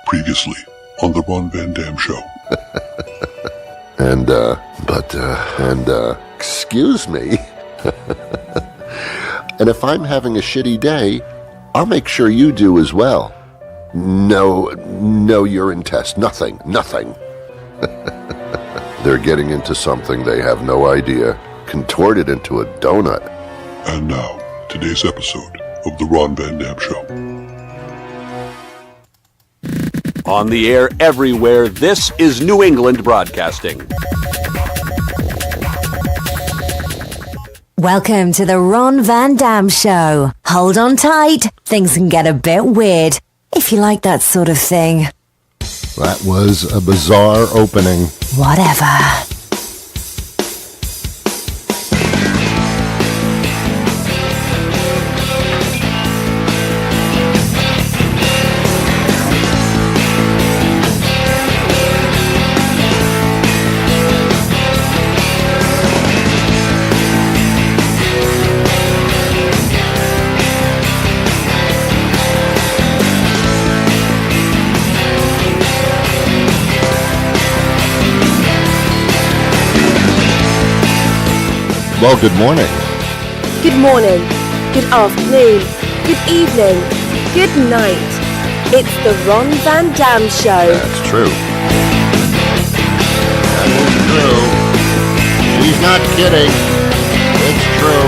Previously on the Ron Van Dam Show. Excuse me. And if I'm having a shitty day, I'll make sure you do as well. No urine test, nothing. They're getting into something they have no idea, contorted into a donut. And now, today's episode of the Ron Van Dam Show. On the air everywhere, this is New England Broadcasting. Welcome to the Ron Van Dam Show. Hold on tight. Things can get a bit weird, if you like that sort of thing. That was a bizarre opening. Whatever. Well, good morning. Good morning, good afternoon, good evening, good night. It's the Ron Van Dam Show. That's true. That is true. She's not kidding. It's true.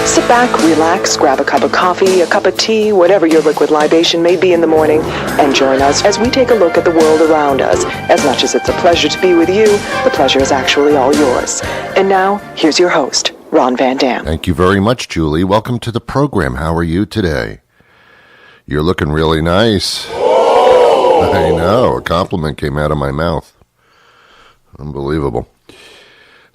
Sit back, relax, grab a cup of coffee, a cup of tea, whatever your liquid libation may be in the morning, and join us as we take a look at the world around us. As much as it's a pleasure to be with you, the pleasure is actually all yours. And now, here's your host, Ron Van Dam. Thank you very much, Julie. Welcome to the program. How are you today? You're looking really nice. Oh! I know. A compliment came out of my mouth. Unbelievable.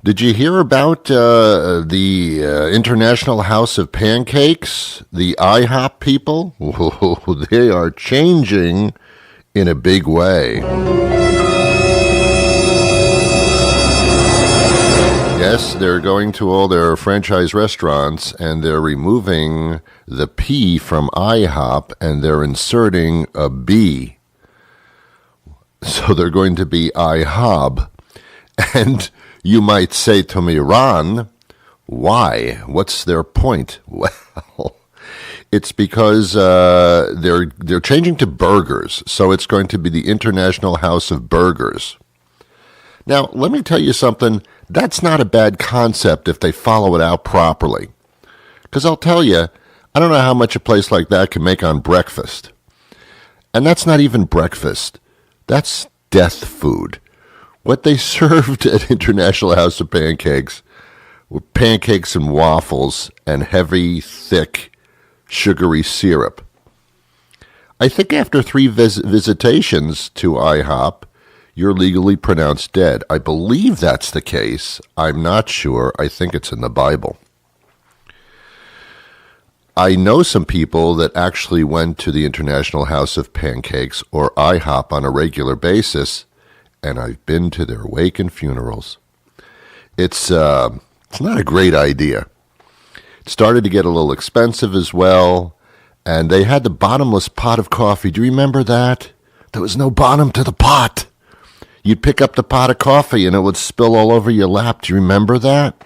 Did you hear about the International House of Pancakes, the IHOP people? Oh, they are changing in a big way. Yes, they're going to all their franchise restaurants and they're removing the P from IHOP and they're inserting a B. So they're going to be IHOB. And you might say to me, Ron, why? What's their point? Well, it's because they're changing to burgers, so it's going to be the International House of Burgers. Now, let me tell you something. That's not a bad concept if they follow it out properly. Because I'll tell you, I don't know how much a place like that can make on breakfast. And that's not even breakfast. That's death food. What they served at International House of Pancakes were pancakes and waffles and heavy, thick, sugary syrup. I think after 3 visitations to IHOP, you're legally pronounced dead. I believe that's the case. I'm not sure. I think it's in the Bible. I know some people that actually went to the International House of Pancakes or IHOP on a regular basis, and I've been to their wake and funerals. It's not a great idea. It started to get a little expensive as well, and they had the bottomless pot of coffee. Do you remember that? There was no bottom to the pot. You'd pick up the pot of coffee and it would spill all over your lap. Do you remember that?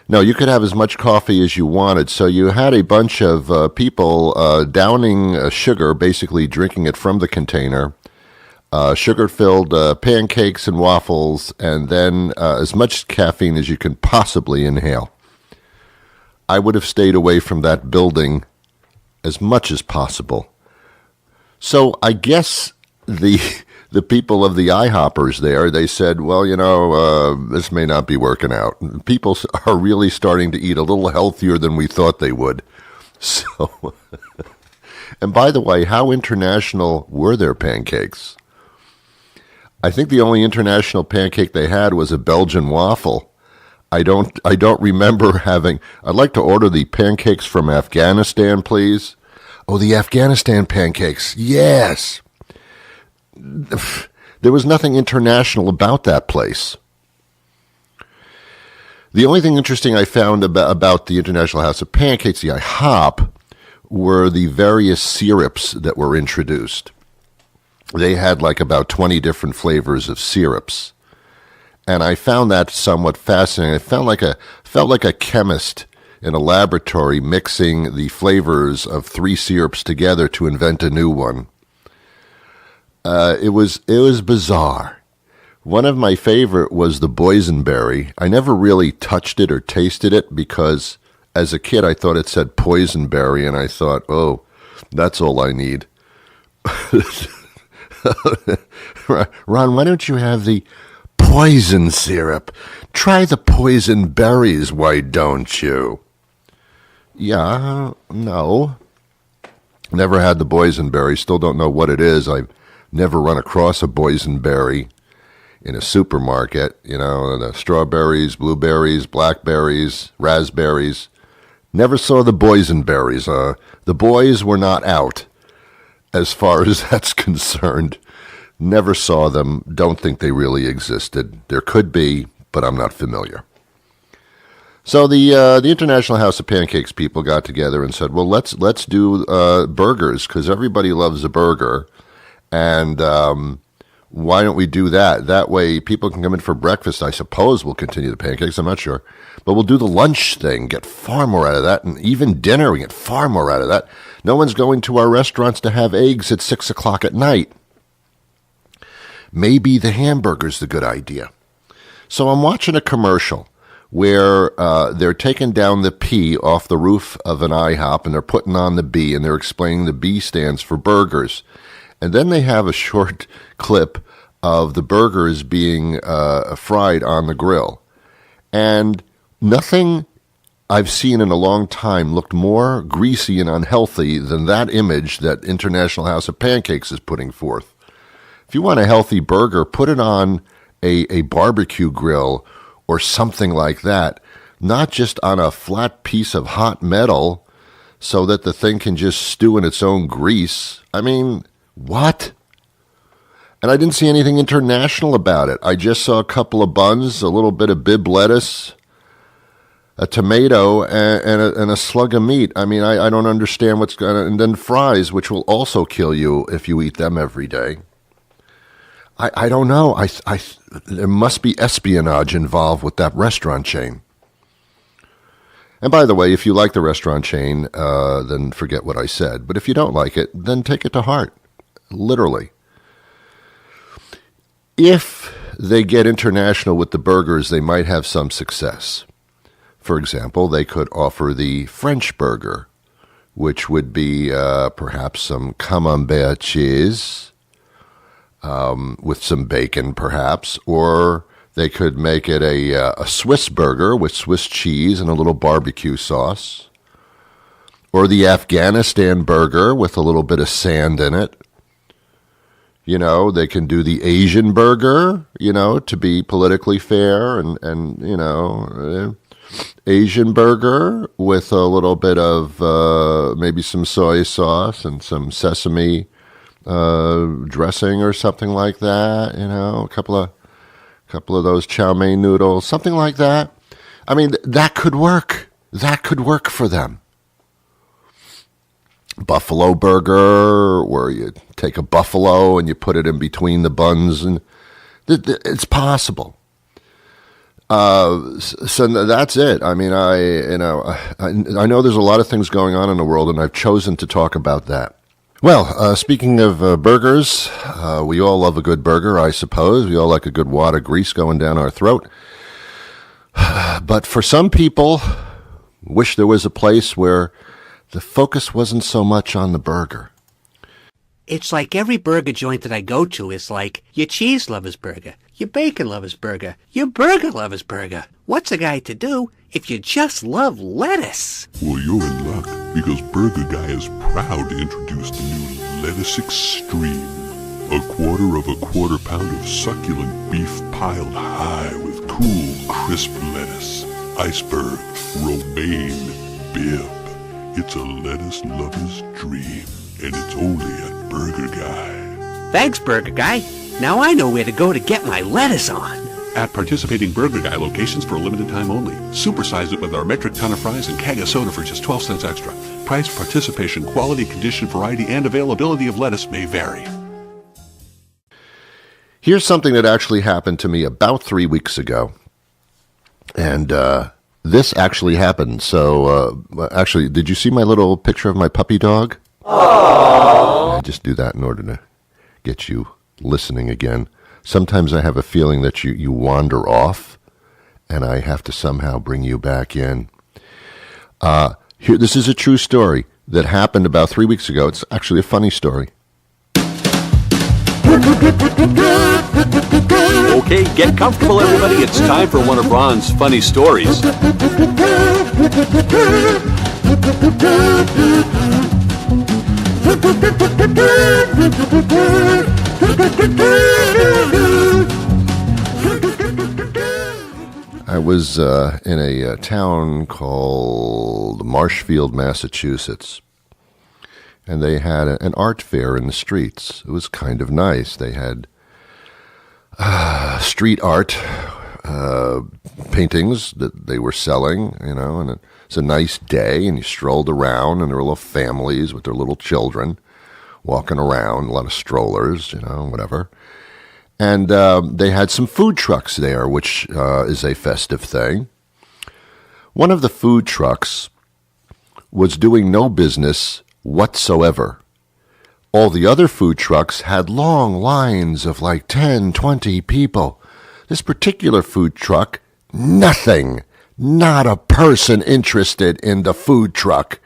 No, you could have as much coffee as you wanted. So you had a bunch of people downing sugar, basically drinking it from the container, sugar-filled pancakes and waffles, and then as much caffeine as you can possibly inhale. I would have stayed away from that building as much as possible. So I guess the people of the IHOppers there, they said, well, this may not be working out. People are really starting to eat a little healthier than we thought they would. So, and by the way, how international were their pancakes? I think the only international pancake they had was a Belgian waffle. I don't remember having. I'd like to order the pancakes from Afghanistan, please. Oh, the Afghanistan pancakes. Yes. There was nothing international about that place. The only thing interesting I found about the International House of Pancakes, the IHOP, were the various syrups that were introduced. They had like about 20 different flavors of syrups. And I found that somewhat fascinating. I felt like a chemist in a laboratory mixing the flavors of 3 syrups together to invent a new one. It was bizarre. One of my favorite was the boysenberry. I never really touched it or tasted it because as a kid I thought it said poisonberry, and I thought, oh, that's all I need. Ron, why don't you have the poison syrup? Try the poison berries, why don't you? Yeah, no. Never had the boysenberry. Still don't know what it is. I've never run across a boysenberry in a supermarket. You know, the strawberries, blueberries, blackberries, raspberries. Never saw the boysenberries. The boys were not out as far as that's concerned. Never saw them. Don't think they really existed. There could be, but I'm not familiar. So the International House of Pancakes people got together and said, well, let's do burgers because everybody loves a burger, and why don't we do that? That way people can come in for breakfast. I suppose we'll continue the pancakes. I'm not sure. But we'll do the lunch thing, get far more out of that, and even dinner, we get far more out of that. No one's going to our restaurants to have eggs at 6 o'clock at night. Maybe the hamburger's the good idea. So I'm watching a commercial where they're taking down the P off the roof of an IHOP and they're putting on the B, and they're explaining the B stands for burgers. And then they have a short clip of the burgers being fried on the grill. And nothing I've seen in a long time looked more greasy and unhealthy than that image that International House of Pancakes is putting forth. If you want a healthy burger, put it on a barbecue grill or something like that, not just on a flat piece of hot metal so that the thing can just stew in its own grease. I mean, what? And I didn't see anything international about it. I just saw a couple of buns, a little bit of Bibb lettuce, a tomato, and a slug of meat. I mean, I don't understand what's going on. And then fries, which will also kill you if you eat them every day. I don't know. There must be espionage involved with that restaurant chain. And by the way, if you like the restaurant chain, then forget what I said. But if you don't like it, then take it to heart. Literally. If they get international with the burgers, they might have some success. For example, they could offer the French burger, which would be perhaps some camembert cheese, with some bacon, perhaps, or they could make it a Swiss burger with Swiss cheese and a little barbecue sauce, or the Afghanistan burger with a little bit of sand in it. You know, they can do the Asian burger, you know, to be politically fair, and you know, Asian burger with a little bit of maybe some soy sauce and some sesame dressing or something like that, you know, a couple of those chow mein noodles, something like that. I mean, that could work. That could work for them. Buffalo burger, where you take a buffalo and you put it in between the buns, and it's possible. So that's it. I mean, I know there's a lot of things going on in the world, and I've chosen to talk about that. Well, speaking of burgers, we all love a good burger, I suppose. We all like a good wad of grease going down our throat. But for some people, wish there was a place where the focus wasn't so much on the burger. It's like every burger joint that I go to is like your cheese lover's burger, your bacon lover's burger, your burger lover's burger. What's a guy to do if you just love lettuce? Well, you're in luck, because Burger Guy is proud to introduce the new Lettuce Extreme. A quarter pound of succulent beef piled high with cool, crisp lettuce, iceberg, romaine, Bibb. It's a lettuce lover's dream, and it's only at Burger Guy. Thanks, Burger Guy. Now I know where to go to get my lettuce on. At participating Burger Guy locations for a limited time only. Supersize it with our metric ton of fries and keg of soda for just 12 cents extra. Price, participation, quality, condition, variety, and availability of lettuce may vary. Here's something that actually happened to me about 3 weeks ago. And this actually happened. So, actually, did you see my little picture of my puppy dog? Aww. I just do that in order to get you listening again. Sometimes I have a feeling that you wander off, and I have to somehow bring you back in. Here, this is a true story that happened about 3 weeks ago. It's actually a funny story. Okay, get comfortable, everybody. It's time for one of Ron's funny stories. I was in a town called Marshfield, Massachusetts, and they had an art fair in the streets. It was kind of nice. They had street art paintings that they were selling, and it's a nice day, and you strolled around, and there were little families with their little children walking around, a lot of strollers, whatever. And they had some food trucks there, which is a festive thing. One of the food trucks was doing no business whatsoever. All the other food trucks had long lines of like 10, 20 people. This particular food truck, nothing. Not a person interested in the food truck.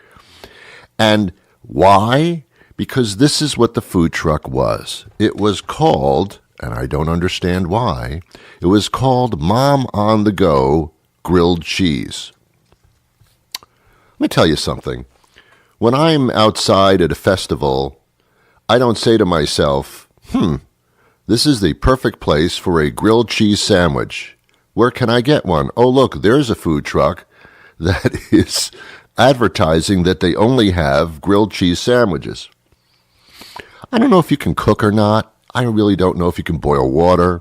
And why? Because this is what the food truck was. It was called, and I don't understand why, it was called Mom on the Go Grilled Cheese. Let me tell you something. When I'm outside at a festival, I don't say to myself, this is the perfect place for a grilled cheese sandwich. Where can I get one? Oh, look, there's a food truck that is advertising that they only have grilled cheese sandwiches. I don't know if you can cook or not. I really don't know if you can boil water.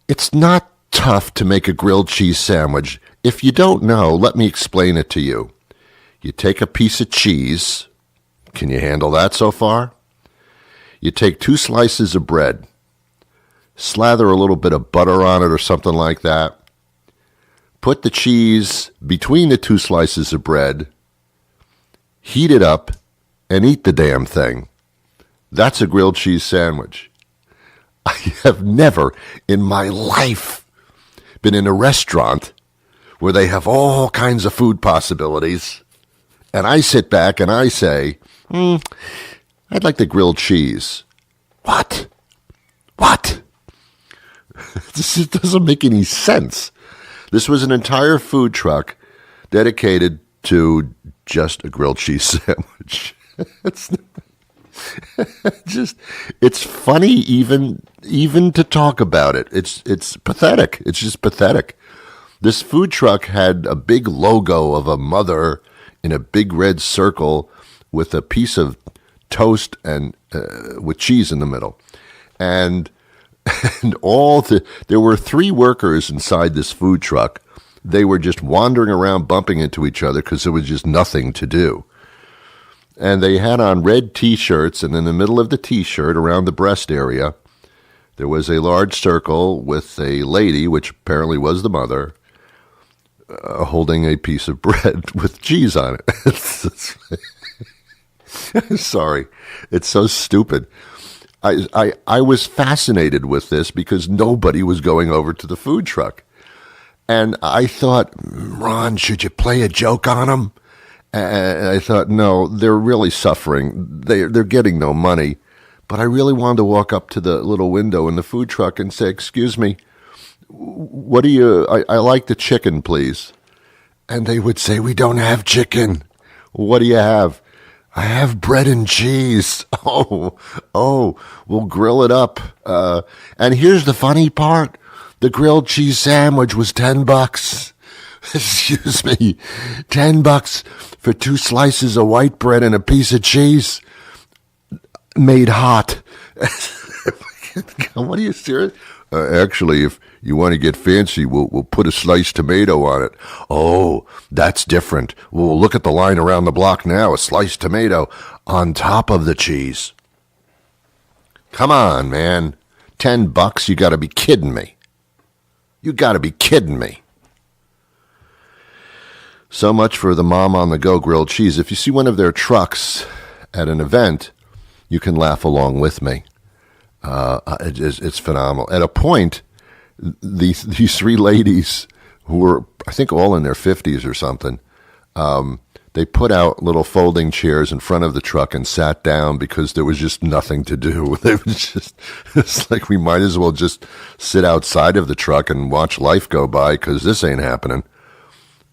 It's not tough to make a grilled cheese sandwich. If you don't know, let me explain it to you. You take a piece of cheese. Can you handle that so far? You take 2 slices of bread. Slather a little bit of butter on it or something like that. Put the cheese between the 2 slices of bread. Heat it up and eat the damn thing. That's a grilled cheese sandwich. I have never in my life been in a restaurant where they have all kinds of food possibilities, and I sit back and I say, I'd like the grilled cheese. What? This doesn't make any sense. This was an entire food truck dedicated to just a grilled cheese sandwich. It's funny even to talk about it. It's pathetic. It's just pathetic. This food truck had a big logo of a mother in a big red circle with a piece of toast and with cheese in the middle, and there were 3 workers inside this food truck. They were just wandering around, bumping into each other because there was just nothing to do. And they had on red T-shirts, and in the middle of the T-shirt, around the breast area, there was a large circle with a lady, which apparently was the mother, holding a piece of bread with cheese on it. Sorry, it's so stupid. I was fascinated with this because nobody was going over to the food truck. And I thought, Ron, should you play a joke on them? And I thought, no, they're really suffering. They're getting no money. But I really wanted to walk up to the little window in the food truck and say, excuse me, what do you, I like the chicken, please. And they would say, we don't have chicken. What do you have? I have bread and cheese. Oh, we'll grill it up. And here's the funny part. The grilled cheese sandwich was $10. Excuse me, $10 for 2 slices of white bread and a piece of cheese made hot. What are you serious? Actually, if you want to get fancy, we'll put a sliced tomato on it. Oh, that's different. We'll look at the line around the block now. A sliced tomato on top of the cheese. Come on, man. $10? You got to be kidding me. You got to be kidding me. So much for the Mom on the Go grilled cheese. If you see one of their trucks at an event, you can laugh along with me. It's phenomenal. At a point, these three ladies who were, I think, all in their 50s or something, they put out little folding chairs in front of the truck and sat down because there was just nothing to do. It's like we might as well just sit outside of the truck and watch life go by because this ain't happening.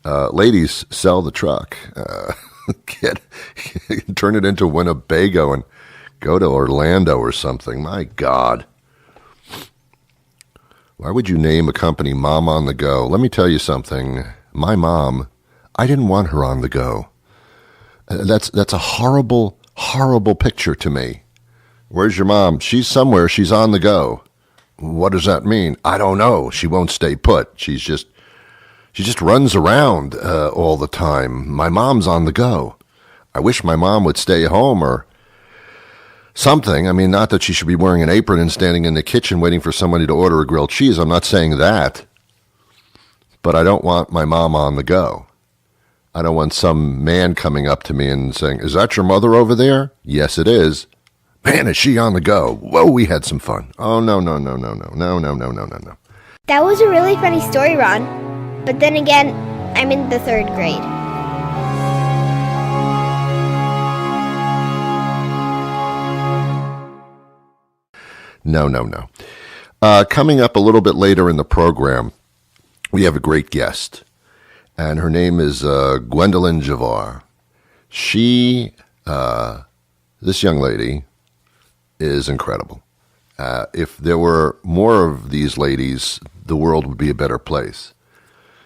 Ladies, sell the truck. Turn it into Winnebago and go to Orlando or something. My God. Why would you name a company Mom on the Go? Let me tell you something. My mom, I didn't want her on the go. That's a horrible, horrible picture to me. Where's your mom? She's somewhere. She's on the go. What does that mean? I don't know. She won't stay put. She just runs around all the time. My mom's on the go. I wish my mom would stay home or something. I mean, not that she should be wearing an apron and standing in the kitchen waiting for somebody to order a grilled cheese. I'm not saying that. But I don't want my mom on the go. I don't want some man coming up to me and saying, "Is that your mother over there?" "Yes, it is." "Man, is she on the go?" "Whoa, we had some fun." "Oh, no. That was a really funny story, Ron. But then again, I'm in the 3rd grade. No. Coming up a little bit later in the program, we have a great guest, and her name is Gwendolyn Javor. She, this young lady, is incredible. If there were more of these ladies, the world would be a better place.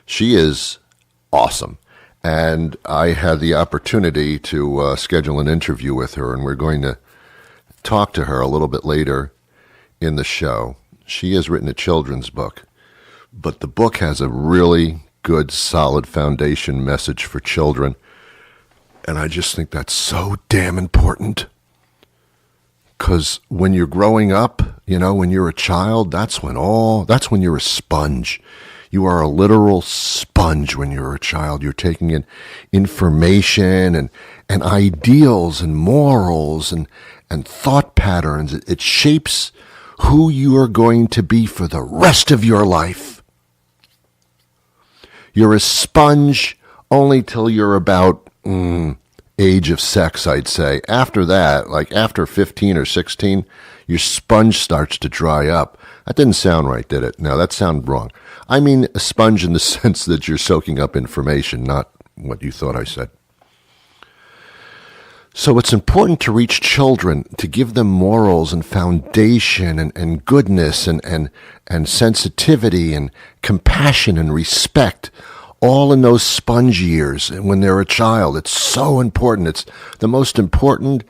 She is awesome, and I had the opportunity to schedule an interview with her, and we're going to talk to her a little bit later in the show. She has written a children's book, but the book has a really good, solid foundation message for children, and I just think that's so damn important. Because when you're growing up, when you're a child, that's when you're a sponge. You are a literal sponge when you're a child. You're taking in information and ideals and morals and thought patterns. It shapes who you are going to be for the rest of your life. You're a sponge only till you're about age of sex, I'd say. After that, like after 15 or 16, your sponge starts to dry up. That didn't sound right, did it? No, that sounded wrong. I mean a sponge in the sense that you're soaking up information, not what you thought I said. So it's important to reach children, to give them morals and foundation and goodness and sensitivity and compassion and respect, all in those sponge years when they're a child. It's so important. It's the most important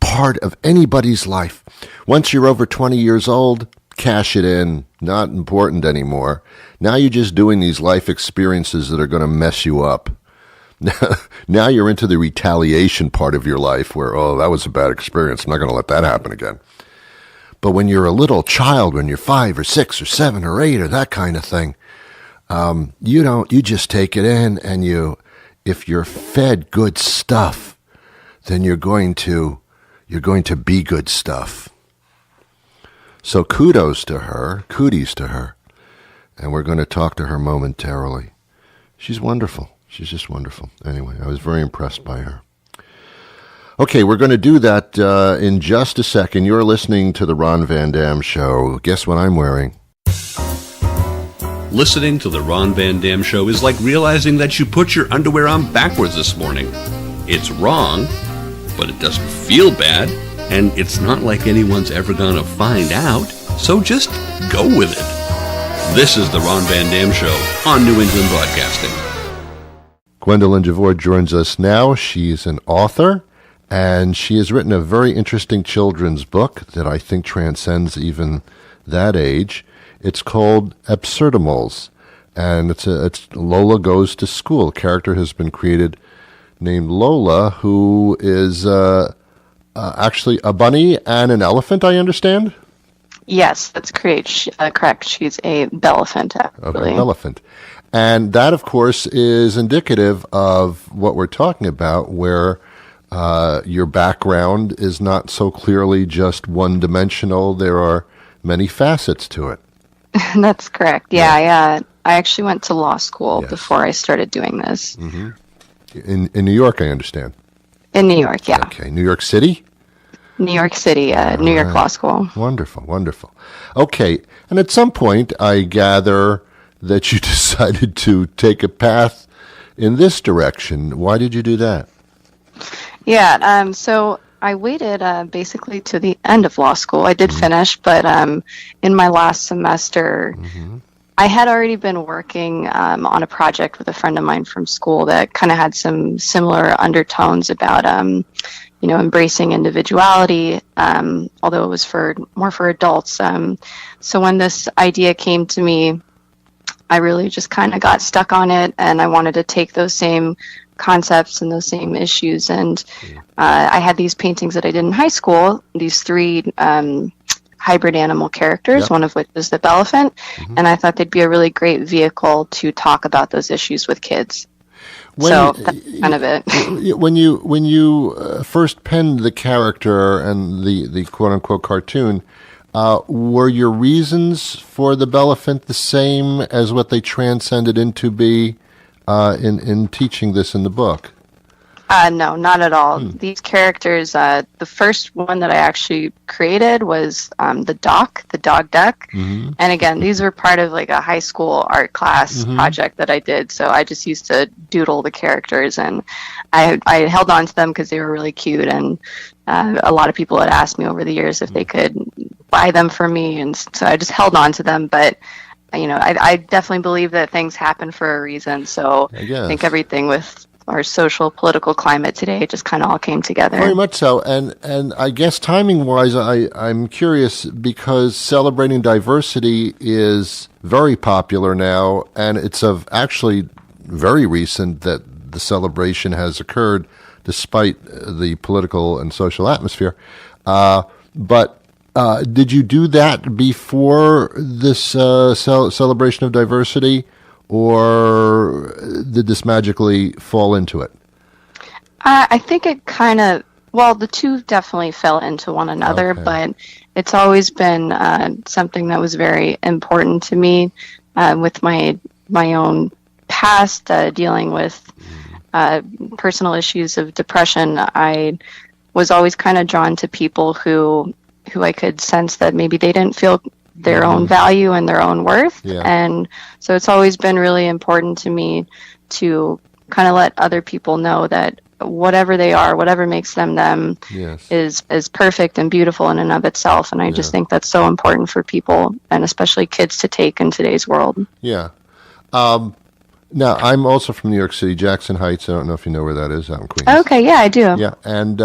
part of anybody's life. Once you're over 20 years old, cash it in. Not important anymore. Now you're just doing these life experiences that are going to mess you up. Now you're into the retaliation part of your life where, oh, that was a bad experience. I'm not going to let that happen again. But when you're a little child, when you're 5 or 6 or 7 or 8 or that kind of thing, you just take it in, and if you're fed good stuff, then you're going to be good stuff. So cooties to her, and we're going to talk to her momentarily. She's wonderful. She's just wonderful. Anyway, I was very impressed by her. Okay, we're going to do that in just a second. You're listening to the Ron Van Dam Show. Guess what I'm wearing? Listening to the Ron Van Dam Show is like realizing that you put your underwear on backwards this morning. It's wrong, but it doesn't feel bad, and it's not like anyone's ever going to find out, so just go with it. This is the Ron Van Dam Show on New England Broadcasting. Gwendolyn Javor joins us now. She's an author And she has written a very interesting children's book that I think transcends even that age. It's called Absurdimals, and it's Lola Goes to School. A character has been created named Lola, who is actually a bunny and an elephant, I understand? Yes, that's correct. Correct. She's a belephant, actually. An elephant. And that, of course, is indicative of what we're talking about, where your background is not so clearly just one-dimensional. There are many facets to it. That's correct. Yeah. I actually went to law school before I started doing this. Mm-hmm. In New York, I understand. In New York, yeah. Okay, New York City? New York City, New York Law School. Wonderful, wonderful. Okay, and at some point, I gather that you decided to take a path in this direction. Why did you do that? Yeah, so I waited basically to the end of law school. I did finish, but in my last semester, I had already been working on a project with a friend of mine from school that kind of had some similar undertones about, embracing individuality, although it was more for adults. So when this idea came to me, I really just kind of got stuck on it, and I wanted to take those same concepts and those same issues. And I had these paintings that I did in high school, these 3 hybrid animal characters, one of which is the belephant, and I thought they'd be a really great vehicle to talk about those issues with kids. So that's kind of it. When you first penned the character and the quote-unquote cartoon, were your reasons for the belephant the same as what they transcended into be in teaching this in the book? No, not at all. These characters, the first one that I actually created was the dog duck. And again, these were part of like a high school art class project that I did. So I just used to doodle the characters, and I held on to them because they were really cute. And a lot of people had asked me over the years if they could buy them for me. And so I just held on to them. But I definitely believe that things happen for a reason. So I think everything with our social political climate today just kind of all came together. Very much so. And I guess timing-wise, I'm curious because celebrating diversity is very popular now, and it's actually very recent that the celebration has occurred despite the political and social atmosphere. But did you do that before this celebration of diversity, or did this magically fall into it? I think it kind of, the two definitely fell into one another, but it's always been something that was very important to me with my own past, dealing with personal issues of depression. I was always kind of drawn to people who I could sense that maybe they didn't feel their own value and their own worth. And so it's always been really important to me to kind of let other people know that whatever they are, whatever makes them them, is perfect and beautiful in and of itself. And I just think that's so important for people, and especially kids, to take in today's world. Now, I'm also from New York City, Jackson Heights. I don't know if you know where that is, out in Queens. Okay, yeah, I do. Yeah, and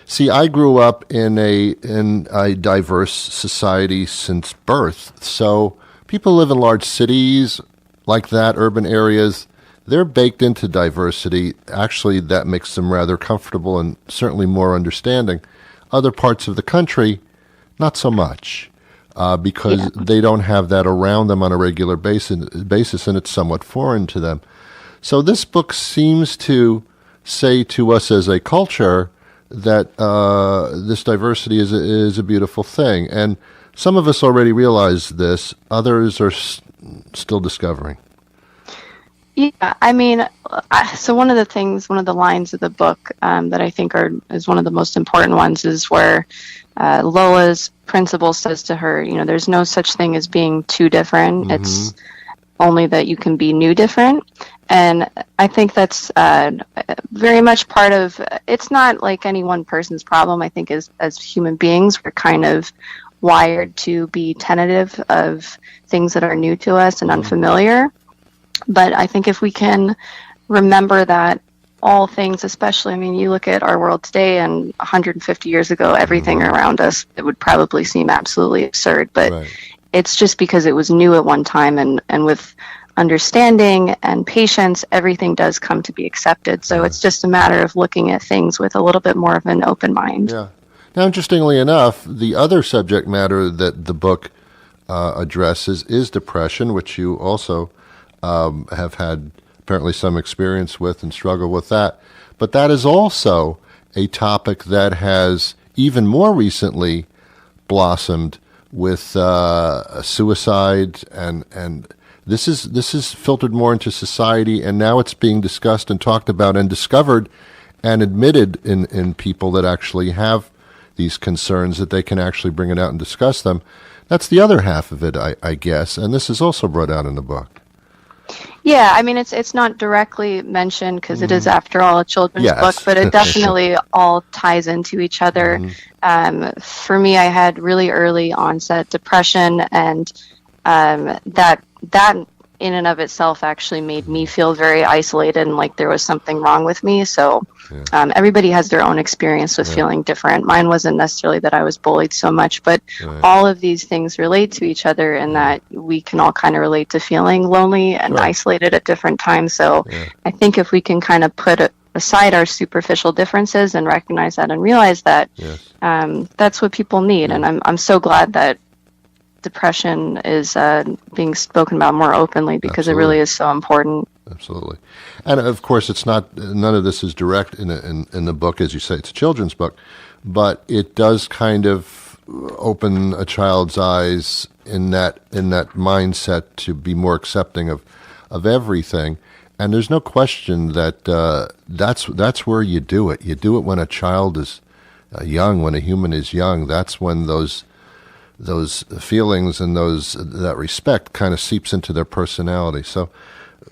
see, I grew up in a diverse society since birth. So people live in large cities like that, urban areas. They're baked into diversity. Actually, that makes them rather comfortable and certainly more understanding. Other parts of the country, not so much, because they don't have that around them on a regular basis, and it's somewhat foreign to them. So this book seems to say to us as a culture that this diversity is a beautiful thing. And some of us already realize this. Others are still discovering. Yeah, I mean, so one of the lines of the book that I think is one of the most important ones is where Lola's principal says to her, there's no such thing as being too different. It's only that you can be new different. And I think that's very much part of, it's not like any one person's problem. I think as human beings, we're kind of wired to be tentative of things that are new to us and unfamiliar. But I think if we can remember that all things, especially, I mean, you look at our world today and 150 years ago, everything around us, it would probably seem absolutely absurd, but it's just because it was new at one time, and with understanding and patience, everything does come to be accepted. So it's just a matter of looking at things with a little bit more of an open mind. Yeah. Now, interestingly enough, the other subject matter that the book addresses is depression, which you also have had apparently some experience with and struggle with that. But that is also a topic that has even more recently blossomed with suicide, and this is filtered more into society, and now it's being discussed and talked about and discovered and admitted in people that actually have these concerns, that they can actually bring it out and discuss them. That's the other half of it, I guess, and this is also brought out in the book. Yeah, I mean, it's not directly mentioned because it is, after all, a children's book, but it definitely all ties into each other. For me, I had really early onset depression, and that in and of itself actually made me feel very isolated and like there was something wrong with me. So everybody has their own experience with feeling different. Mine wasn't necessarily that I was bullied so much, but all of these things relate to each other, in that we can all kind of relate to feeling lonely and isolated at different times. So I think if we can kind of put aside our superficial differences and recognize that and realize that, that's what people need. And I'm so glad that depression is being spoken about more openly, because it really is so important. Absolutely. And of course, it's not, none of this is direct in the book, as you say, it's a children's book, but it does kind of open a child's eyes in that mindset to be more accepting of everything. And there's no question that that's where you do it. You do it when a child is young, when a human is young. That's when those feelings and that respect kind of seeps into their personality. So,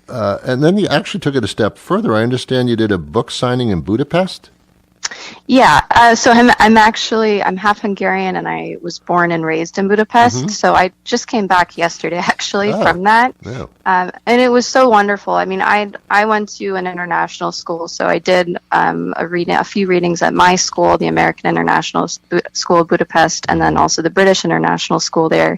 and then you actually took it a step further. I understand you did a book signing in Budapest? Yeah, so I'm half Hungarian, and I was born and raised in Budapest. So I just came back yesterday, actually, from that. Yeah. And it was so wonderful. I mean, I went to an international school, so I did a few readings at my school, the American International School of Budapest, and then also the British International School there.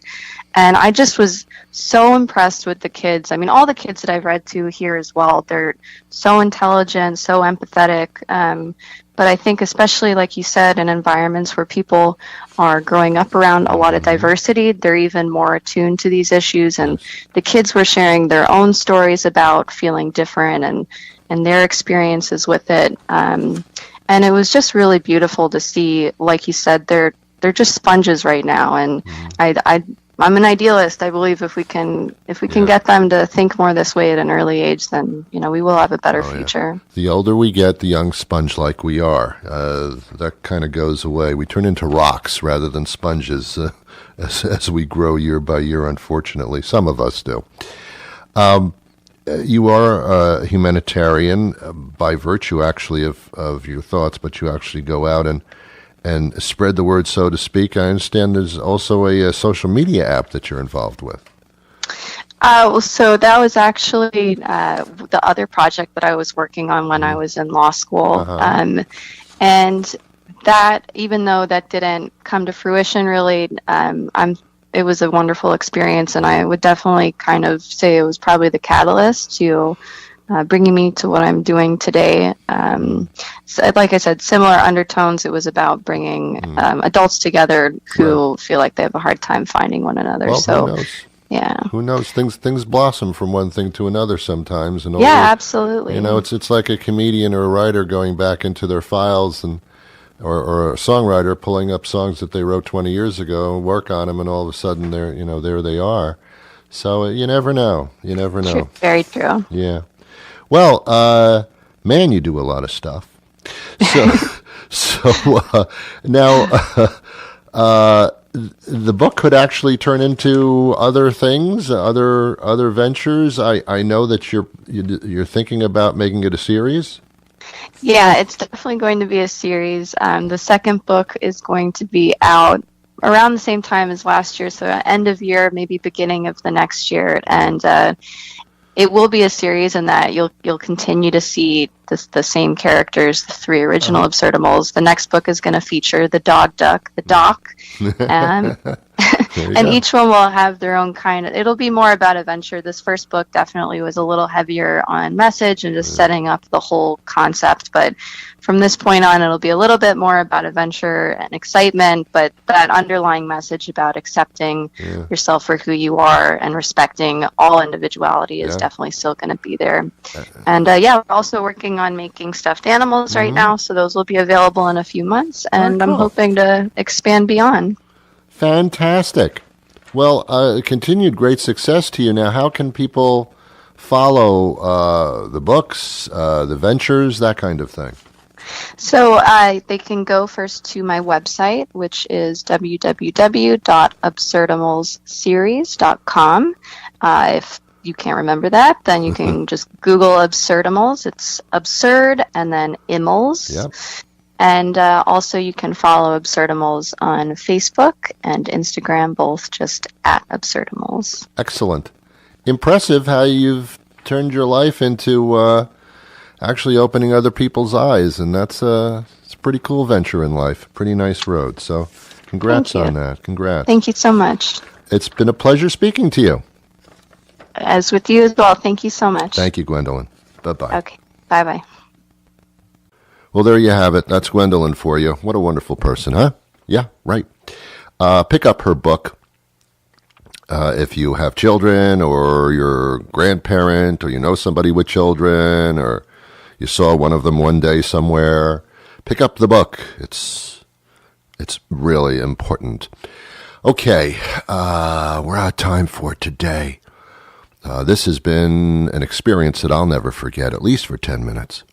And I just was so impressed with the kids. I mean, all the kids that I've read to here as well, they're so intelligent, so empathetic. But I think especially, like you said, in environments where people are growing up around a lot of diversity, they're even more attuned to these issues. And the kids were sharing their own stories about feeling different and their experiences with it. And it was just really beautiful to see. Like you said, they're just sponges right now. And I'm an idealist. I believe if we can get them to think more this way at an early age, then we will have a better future. Yeah. The older we get, the young sponge like we are, that kind of goes away. We turn into rocks rather than sponges as we grow year by year. Unfortunately, some of us do. You are a humanitarian by virtue, actually, of your thoughts, but you actually go out and spread the word, so to speak. I understand there's also a social media app that you're involved with. So that was actually the other project that I was working on when I was in law school. And that, even though that didn't come to fruition really, it was a wonderful experience, and I would definitely kind of say it was probably the catalyst to bringing me to what I'm doing today. So, like I said, similar undertones. It was about bringing adults together who feel like they have a hard time finding one another. Well, so, who knows? Yeah. Who knows? Things blossom from one thing to another sometimes. And absolutely. It's like a comedian or a writer going back into their files or a songwriter pulling up songs that they wrote 20 years ago and work on them, and all of a sudden there they are. So you never know. You never know. True. Very true. Yeah. Well, man, you do a lot of stuff. So now the book could actually turn into other things, other ventures. I know that you're thinking about making it a series. Yeah, it's definitely going to be a series. The second book is going to be out around the same time as last year, so end of year, maybe beginning of the next year, and it will be a series in that you'll continue to see the same characters, the 3 original Absurdimals. The next book is going to feature the dog duck, the Doc, and each one will have their own kind of. It'll be more about adventure. This first book definitely was a little heavier on message and just setting up the whole concept, but from this point on, it'll be a little bit more about adventure and excitement, but that underlying message about accepting yourself for who you are and respecting all individuality is definitely still going to be there. And we're also working on making stuffed animals right now, so those will be available in a few months, and I'm hoping to expand beyond. Fantastic. Well, continued great success to you. Now, how can people follow the books, the ventures, that kind of thing? So they can go first to my website, which is www.absurdimalsseries.com. If you can't remember that, then you can just Google Absurdimals. It's absurd and then imals. Yep. And also you can follow Absurdimals on Facebook and Instagram, both just at Absurdimals. Excellent. Impressive how you've turned your life into actually opening other people's eyes, and it's a pretty cool venture in life. Pretty nice road. So congrats on that. Congrats. Thank you so much. It's been a pleasure speaking to you. As with you as well. Thank you so much. Thank you, Gwendolyn. Bye-bye. Okay. Bye-bye. Well, there you have it. That's Gwendolyn for you. What a wonderful person, huh? Yeah, right. Pick up her book if you have children, or you're a grandparent, or you know somebody with children, or you saw one of them one day somewhere. Pick up the book. It's really important. Okay, we're out of time for today. This has been an experience that I'll never forget, at least for 10 minutes.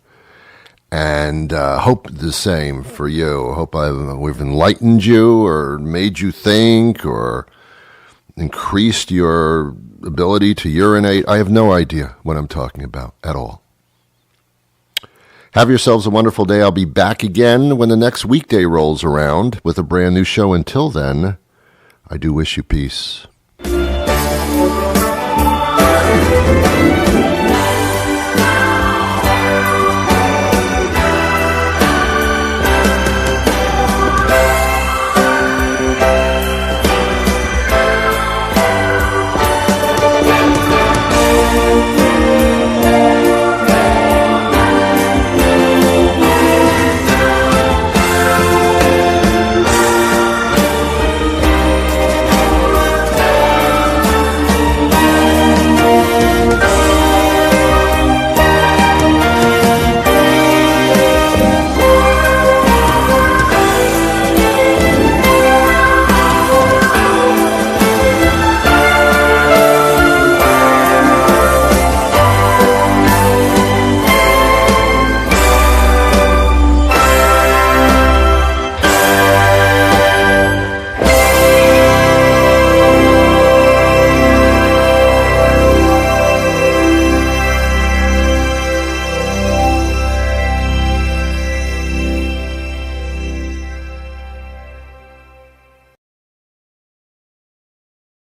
And hope the same for you. Hope we've enlightened you, or made you think, or increased your ability to urinate. I have no idea what I'm talking about at all. Have yourselves a wonderful day. I'll be back again when the next weekday rolls around with a brand new show. Until then, I do wish you peace.